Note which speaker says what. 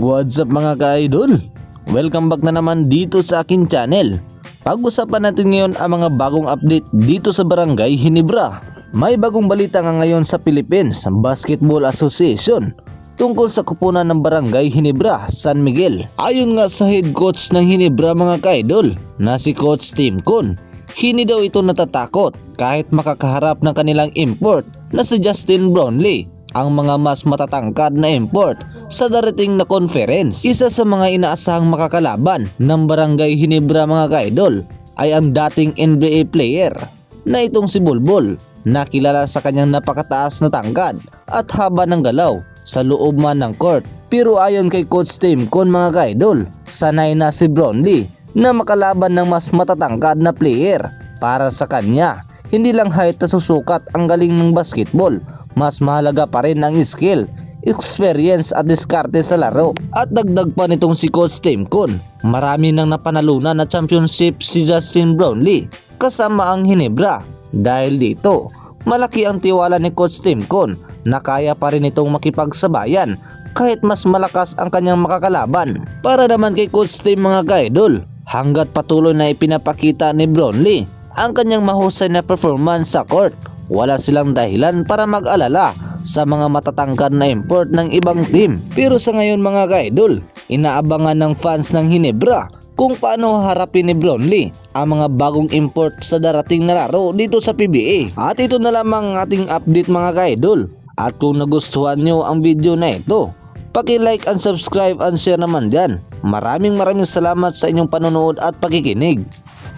Speaker 1: What's up mga ka-idol? Welcome back na naman dito sa akin channel. Pag-usapan natin ngayon ang mga bagong update dito sa Barangay Ginebra. May bagong balita nga ngayon sa Philippines Basketball Association tungkol sa kupunan ng Barangay Ginebra, San Miguel. Ayon nga sa head coach ng Ginebra mga ka-idol na si Coach Tim Con, hindi daw ito natatakot kahit makakaharap ng kanilang import na si Justin Brownlee, ang mga mas matatangkad na import sa darating na conference. Isa sa mga inaasahang makakalaban ng Barangay Ginebra mga ka-idol ay ang dating NBA player na itong si Bulbul, na kilala sa kanyang napakataas na tangkad at haba ng galaw sa loob man ng court. Pero ayon kay Coach Tim Con mga ka-idol, sanay na si Brownlee na makalaban ng mas matatangkad na player. Para sa kanya, hindi lang height na susukat ang galing ng basketball, mas mahalaga pa rin ang skill, experience at diskarte sa laro. At dagdag pa nitong si Coach Tim Con, marami nang napanalunan na championship si Justin Brownlee kasama ang Ginebra. Dahil dito, malaki ang tiwala ni Coach Tim Con na kaya pa rin itong makipagsabayan kahit mas malakas ang kanyang makakalaban. Para naman kay Coach Tim mga ka-idol, hanggat patuloy na ipinapakita ni Brownlee ang kanyang mahusay na performance sa court, wala silang dahilan para mag-alala sa mga matatangkad na import ng ibang team. Pero sa ngayon mga ka-idol, inaabangan ng fans ng Ginebra kung paano harapin ni Brownlee ang mga bagong import sa darating na laro dito sa PBA. At ito na lamang ating update mga ka-idol. At kung nagustuhan nyo ang video na ito, paki-like and subscribe and share naman dyan. Maraming salamat sa inyong panonood at pakikinig.